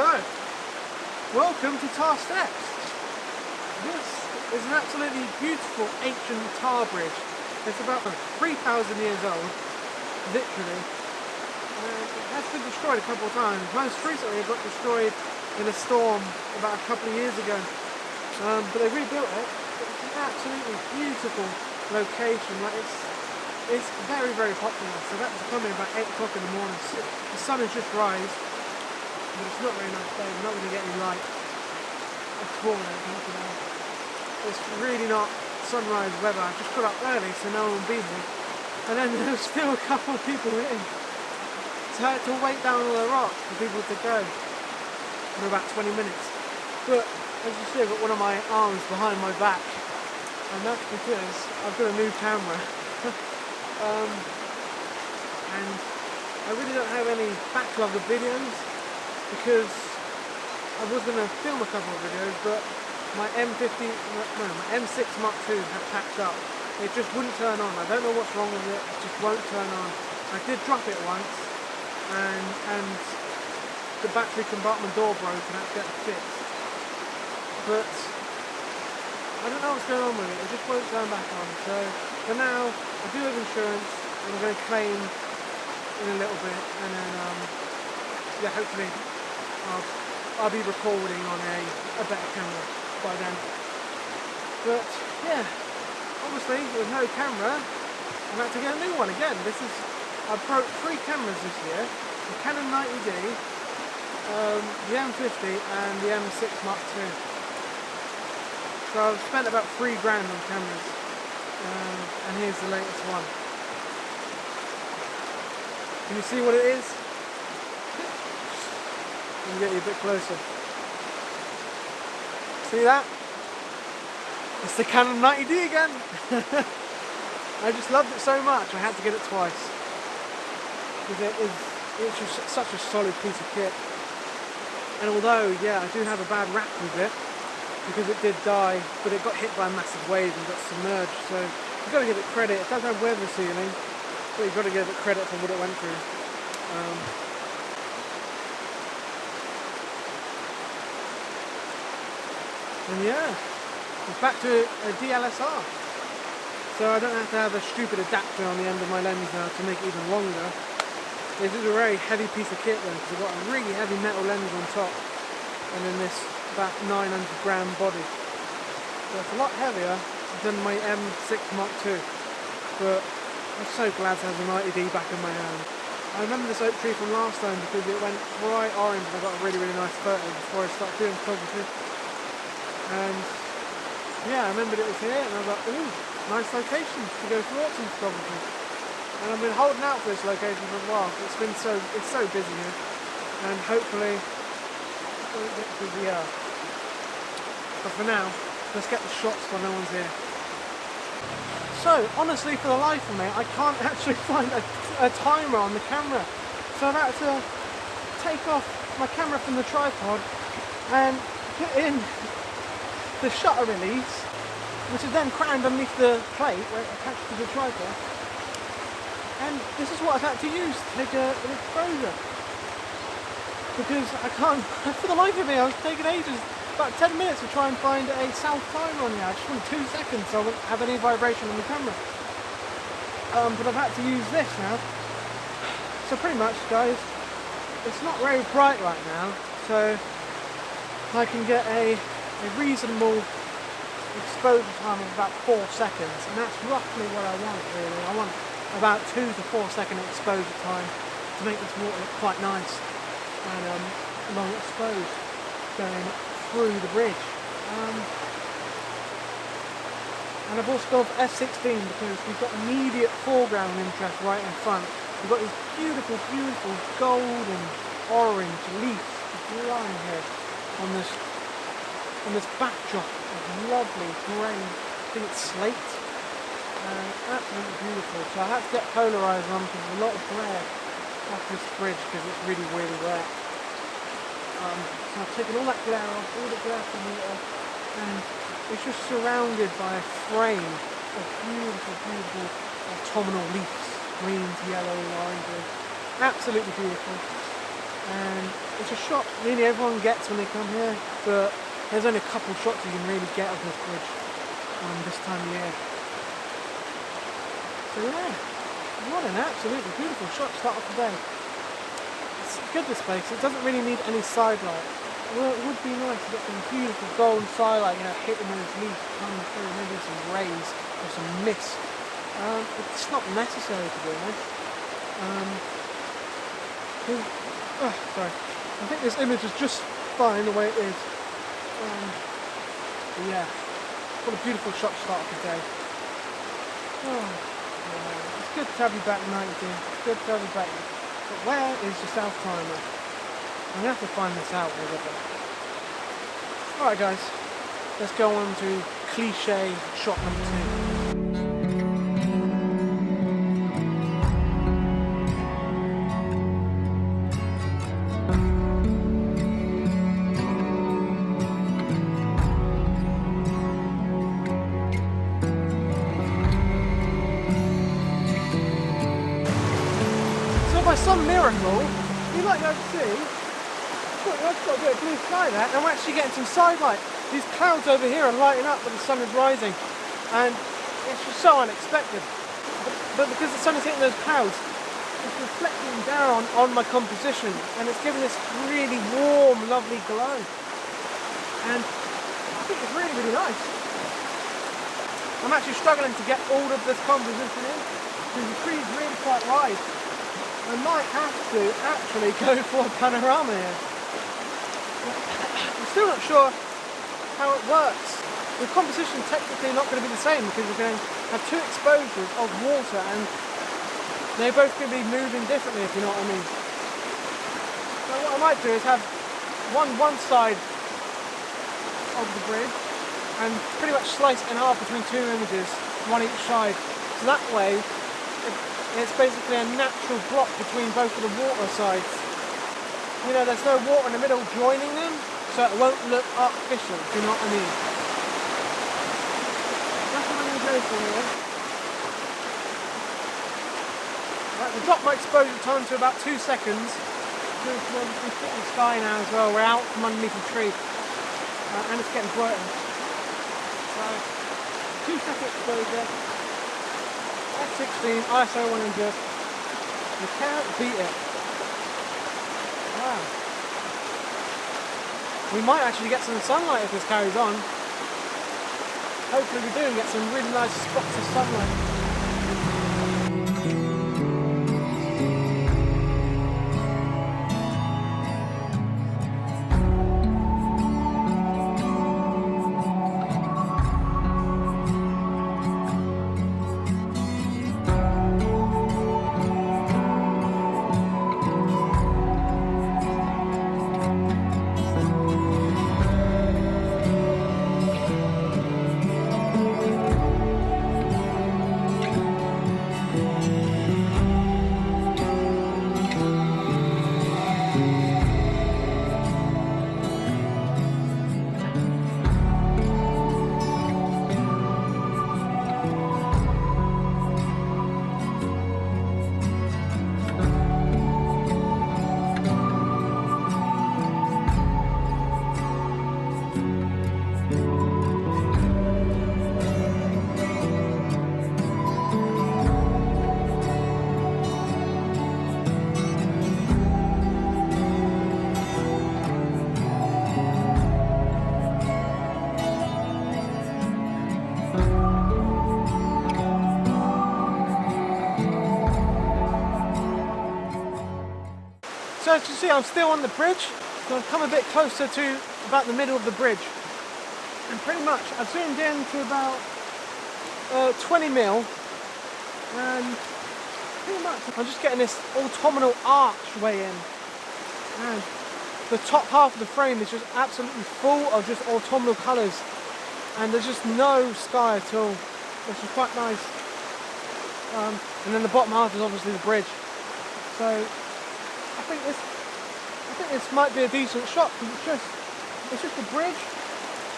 So, welcome to Tar Steps. This is an absolutely beautiful ancient tar bridge. It's about 3,000 years old, literally. It has been destroyed a couple of times. Most recently it got destroyed in a storm about a couple of years ago. But they rebuilt it. It's an absolutely beautiful location. Like it's very, very popular. So that's coming about 8 o'clock in the morning. The sun has just rised, but it's not very nice day. We're not going to get any light at all, I don't think, today. It's really not sunrise weather. I just got up early so no one will be here. And then there was still a couple of people in. So I had to wait down on the rock for people to go for about 20 minutes. But as you see, I've got one of my arms behind my back. And that's because I've got a new camera. And I really don't have any backlog of videos because I was going to film a couple of videos, but my my M6 Mark II had packed up. It just wouldn't turn on. I don't know what's wrong with it. It just won't turn on. I did drop it once, and the battery compartment door broke and I had to get it fixed. But I don't know what's going on with it. It just won't turn back on. So for now, I do have insurance, and I'm going to claim in a little bit, and then yeah, hopefully I'll be recording on a better camera by then. But yeah, obviously with no camera, I'm about to get a new one again. I've brought 3 cameras this year: the Canon 90D, the M50, and the M6 Mark II. So I've spent about £3 grand on cameras, and here's the latest one. Can you see what it is? Let me get you a bit closer. See that? It's the Canon 90D again! I just loved it so much, I had to get it twice. Because it's just such a solid piece of kit. And although, yeah, I do have a bad rap with it, because it did die, but it got hit by a massive wave and got submerged, so you've got to give it credit. It does have weather sealing, but you've got to give it credit for what it went through. And yeah, it's back to a DLSR. So I don't have to have a stupid adapter on the end of my lens now to make it even longer. This is a very heavy piece of kit then, because I've got a really heavy metal lens on top, and then this about 900 gram body. So it's a lot heavier than my M6 Mark II. But I'm so glad to have the 90D back in my hand. I remember this oak tree from last time because it went bright orange and I got a really, really nice photo before I started doing photography. And yeah, I remembered it was here and I was like, ooh, nice location to go for autumn photography. And I've been holding out for this location for a while. It's so busy here. And hopefully it'll get busier. But for now, let's get the shots while no one's here. So, honestly, for the life of me, I can't actually find a timer on the camera. So I've had to take off my camera from the tripod and put in the shutter release, which is then crammed underneath the plate where it's attached to the tripod. And this is what I've had to use to take an exposure. Because I can't, for the life of me, I was taking ages, about 10 minutes to try and find a south timer on here. I just wanted 2 seconds so I wouldn't have any vibration on the camera. But I've had to use this now. So pretty much, guys, it's not very bright right now, so I can get a reasonable exposure time of about 4 seconds, and that's roughly what I want really. I want about 2 to 4 second exposure time to make this water look quite nice and long exposed going through the bridge. And I've also gone for F16 because we've got immediate foreground interest right in front. We've got these beautiful, beautiful golden orange leaves flying here on this backdrop of lovely grey, I think it's slate. Absolutely beautiful. So I had to get polarised on because there's a lot of glare off this bridge because it's really, really wet. So I've taken all that glare off, all the glare from the water, and it's just surrounded by a frame of beautiful, beautiful autumnal leaves, greens, yellows, oranges. Absolutely beautiful. and it's a shot really everyone gets when they come here, but there's only a couple shots you can really get of this bridge this time of year. So yeah, what an absolutely beautiful shot to start off the day. It's good, this place. It doesn't really need any side light. Well, it would be nice to get some beautiful golden starlight, you know, hitting those leaves coming through, maybe some rays or some mist. It's not necessary, to be honest. Sorry. I think this image is just fine the way it is. But yeah, what a beautiful shot to start off the day. It's good to have you back, 90. It's good to have you back. But where is the south timer? I'm going to have to find this out a little bit. Alright guys, let's go on to cliche shot number 2. So by some miracle, you might be able to see, I've got a bit of blue sky there, and we're actually getting some side light. These clouds over here are lighting up when the sun is rising, and it's just so unexpected. But because the sun is hitting those clouds, it's reflecting down on my composition, and it's giving this really warm, lovely glow. And I think it's really, really nice. I'm actually struggling to get all of this composition in, because the tree's really quite wide. I might have to actually go for a panorama here. I'm still not sure how it works. The composition is technically not going to be the same because we're going to have 2 exposures of water and they're both going to be moving differently, if you know what I mean. So what I might do is have one side of the bridge and pretty much slice it in half between 2 images, one each side. So that way it's basically a natural block between both of the water sides. You know, there's no water in the middle joining them, so it won't look artificial, do you know what I mean? That's what I'm going to go for here. Right, we've got my exposure time to about 2 seconds. We've hit the sky now as well, we're out from underneath the tree. And it's getting brighter. So, 2-second exposure. F16, ISO 100. You can't beat it. Wow. We might actually get some sunlight if this carries on. Hopefully we do and get some really nice spots of sunlight. So as you see, I'm still on the bridge, so I've come a bit closer to about the middle of the bridge. And pretty much, I've zoomed in to about 20 mil, and pretty much I'm just getting this autumnal archway in. And the top half of the frame is just absolutely full of just autumnal colours. And there's just no sky at all, which is quite nice. And then the bottom half is obviously the bridge. So I think this might be a decent shot because it's just the bridge,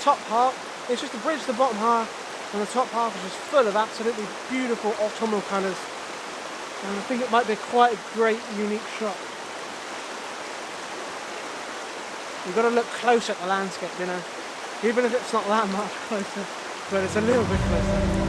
top half. It's just the bridge, the bottom half, and the top half is just full of absolutely beautiful autumnal colours. And I think it might be quite a great, unique shot. You've got to look close at the landscape, you know, even if it's not that much closer, but it's a little bit closer.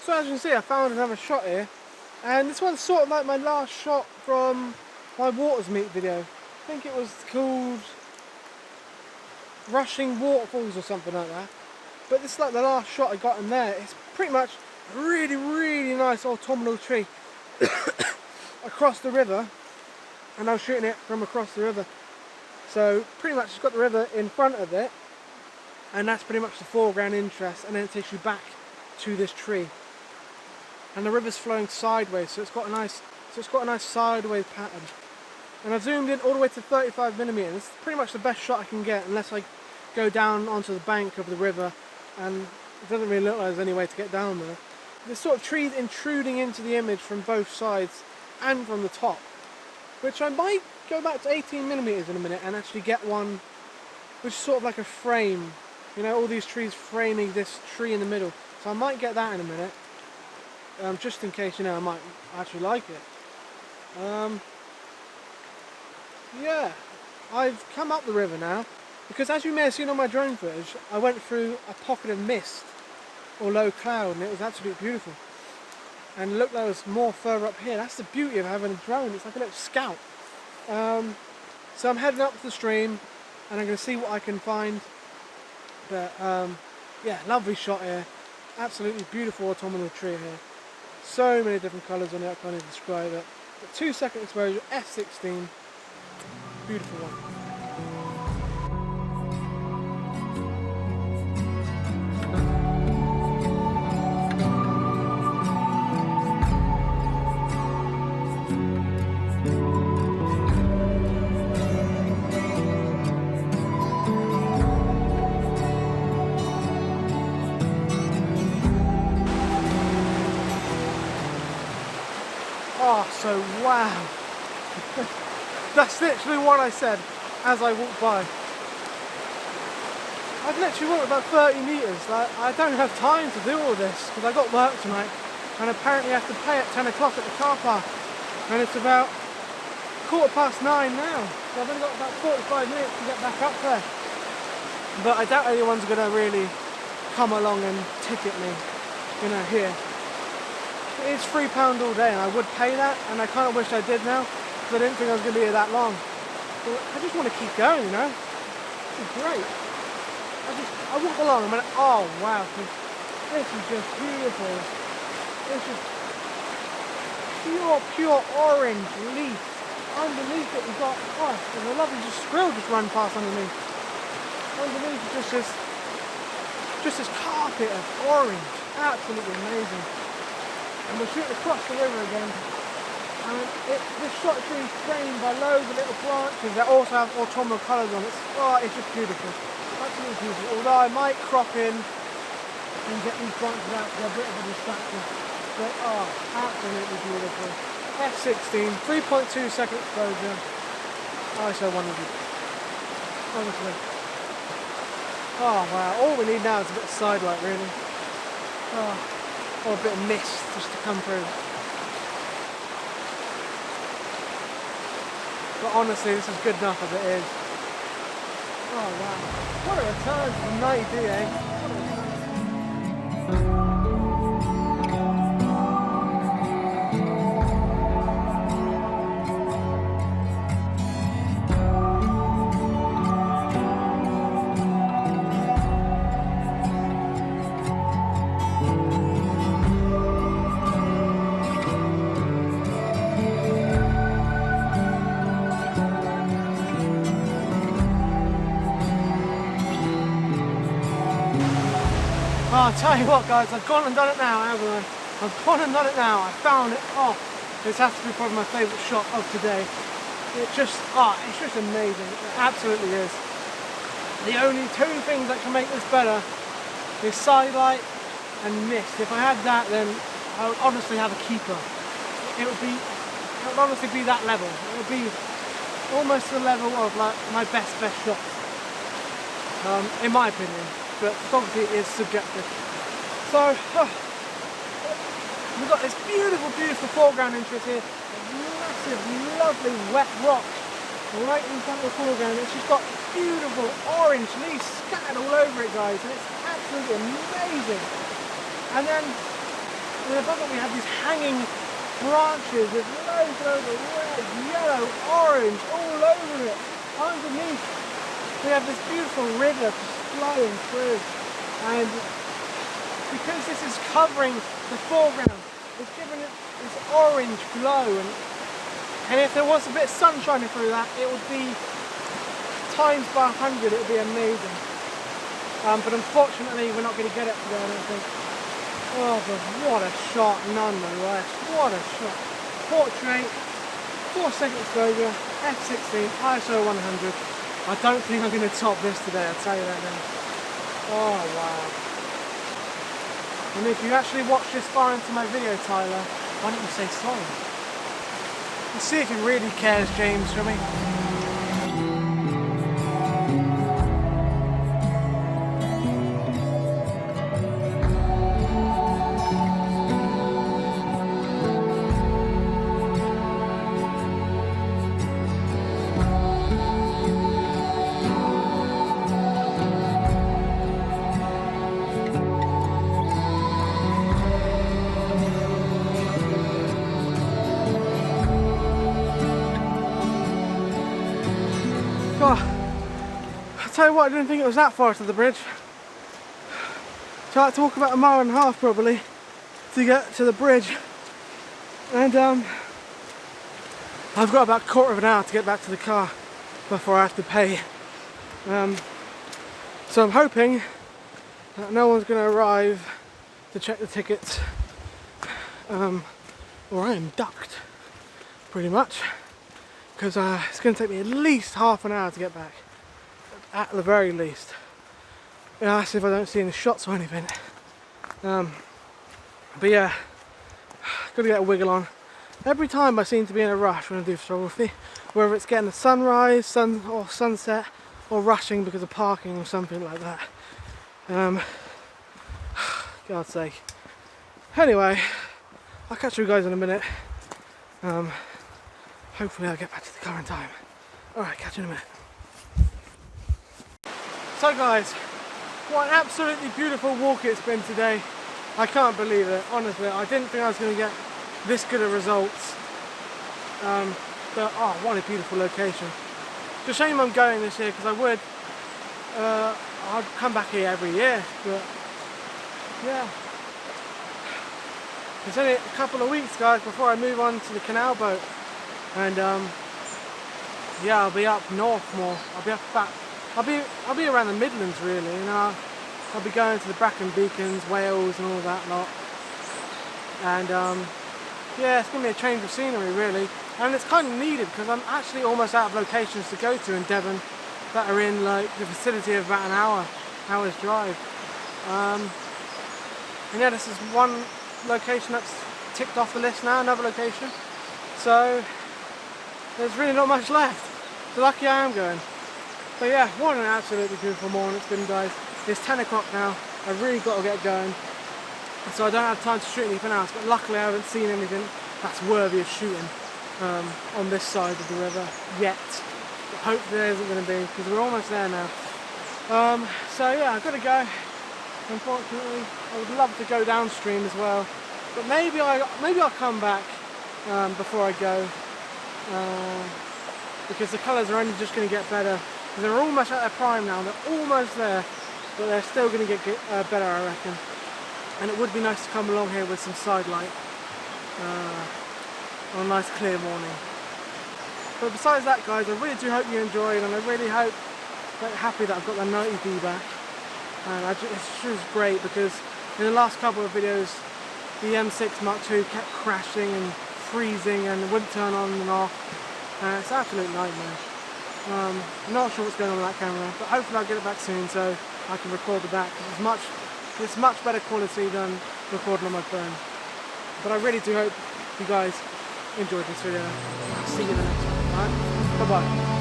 So as you can see, I found another shot here, and this one's sort of like my last shot from my waters meet video. I think it was called Rushing Waterfalls or something like that. But this is like the last shot I got in there. It's pretty much a really, really nice autumnal tree across the river, and I was shooting it from across the river. So pretty much it's got the river in front of it, and that's pretty much the foreground interest, and then it takes you back to this tree. And the river's flowing sideways, so it's got a nice sideways pattern. And I've zoomed in all the way to 35mm. It's pretty much the best shot I can get, unless I go down onto the bank of the river, and it doesn't really look like there's any way to get down there. There's sort of trees intruding into the image from both sides and from the top, which I might go back to 18mm in a minute and actually get one which is sort of like a frame, you know, all these trees framing this tree in the middle. So I might get that in a minute. Just in case, you know, I might actually like it. Yeah, I've come up the river now, because as you may have seen on my drone footage, I went through a pocket of mist or low cloud, and it was absolutely beautiful. And it looked like there was more further up here. That's the beauty of having a drone, it's like a little scout. So I'm heading up the stream, and I'm going to see what I can find. But yeah, lovely shot here. Absolutely beautiful autumnal tree here. So many different colours on it, I can't even describe it. But 2-second exposure, f16, beautiful one. Oh, so wow. That's literally what I said as I walked by. I've literally walked about 30 metres. Like, I don't have time to do all this because I got work tonight, and apparently I have to pay at 10 o'clock at the car park, and it's about 9:15 now, so I've only got about 45 minutes to get back up there. But I doubt anyone's going to really come along and ticket me, you know, here. It's £3 all day, and I would pay that, and I kind of wish I did now, because I didn't think I was going to be here that long. But I just want to keep going, you know? This is great. I walked along and went, oh wow, this is just beautiful. This is pure orange leaf. Underneath it we've got, oh, there's a lovely squirrel just run past underneath. Underneath is just this carpet of orange. Absolutely amazing. And we're shooting across the river again. And this shot tree is framed by loads of little branches that also have autumnal colours on it. Oh, it's just beautiful. Absolutely beautiful. Although I might crop in and get these branches out because they're a bit of a distraction. But oh, absolutely beautiful. F16, 3.2-second exposure. Oh, so wonderful. Honestly. Oh wow, all we need now is a bit of sidelight really. Oh, or a bit of mist just to come through. But honestly, this is good enough as it is. Oh wow. What a return from 90D, eh? What a return. I'll tell you what guys, I've gone and done it now, haven't I? I've gone and done it now, I found it. Oh, this has to be probably my favourite shot of today. It's just amazing, it absolutely is. The only two things that can make this better is side light and mist. If I had that, then I would honestly have a keeper. It would honestly be that level. It would be almost the level of like my best shot, in my opinion. But photography is subjective. So we've got this beautiful foreground interest here. A massive, lovely wet rock right in front of the foreground. It's just got beautiful orange leaves scattered all over it, guys, and it's absolutely amazing. And then above it we have these hanging branches with loads of red, yellow, orange all over it. Underneath we have this beautiful river flowing through, and because this is covering the foreground, it's giving it this orange glow, and if there was a bit of sun shining through that, it would be times by 100, it would be amazing. But unfortunately we're not going to get it today, I don't think. Oh, but what a shot nonetheless, what a shot. Portrait, 4-second exposure, f16, ISO 100. I don't think I'm going to top this today, I'll tell you that now. Oh wow. And if you actually watched this far into my video, Tyler, why don't you say sorry? Let's see if he really cares, James, shall we? I'll tell you what, I didn't think it was that far to the bridge. So I had to walk about 1.5 miles probably to get to the bridge. And I've got about 1/4 of an hour to get back to the car before I have to pay. So I'm hoping that no one's going to arrive to check the tickets, or I am ducked pretty much, because it's going to take me at least half an hour to get back, at the very least. That's if I don't see any shots or anything. But yeah, got to get a wiggle on. Every time I seem to be in a rush when I do photography, whether it's getting a sunrise, or sunset, or rushing because of parking or something like that. God's sake. Anyway, I'll catch you guys in a minute. Hopefully I'll get back to the car in time. Alright, catch you in a minute. So guys, what an absolutely beautiful walk it's been today. I can't believe it, honestly. I didn't think I was going to get this good of results. But oh, what a beautiful location. It's a shame I'm going this year, because I would. I'd come back here every year, but yeah. It's only a couple of weeks, guys, before I move on to the canal boat. And yeah, I'll be up north more. I'll be around the Midlands really, you know. I'll be going to the Brecon Beacons, Wales and all that lot. And yeah, it's going to be a change of scenery really. And it's kind of needed, because I'm actually almost out of locations to go to in Devon that are in like the vicinity of about an hour's drive. And yeah, this is one location that's ticked off the list now, another location. So there's really not much left. So lucky I am going. But yeah, what an absolutely beautiful morning it's been, guys. It's 10 o'clock now. I've really got to get going. So I don't have time to shoot anything else, but luckily I haven't seen anything that's worthy of shooting on this side of the river yet. But hopefully there isn't going to be, because we're almost there now. So yeah, I've got to go. Unfortunately, I would love to go downstream as well, but maybe I'll come back before I go, because the colours are only just going to get better. They're almost at their prime now. They're almost there, but they're still going to get better, I reckon. And it would be nice to come along here with some side light on a nice clear morning. But besides that, guys, I really do hope you enjoyed, and I really hope that you're happy that I've got the 90D back. And it's just great, because In the last couple of videos, the M6 Mark II kept crashing and freezing and it wouldn't turn on and off. It's an absolute nightmare. I'm not sure what's going on with that camera, but hopefully I'll get it back soon so I can record the back. It's much better quality than recording on my phone. But I really do hope you guys enjoyed this video. I'll see you in the next one. Alright? Bye bye.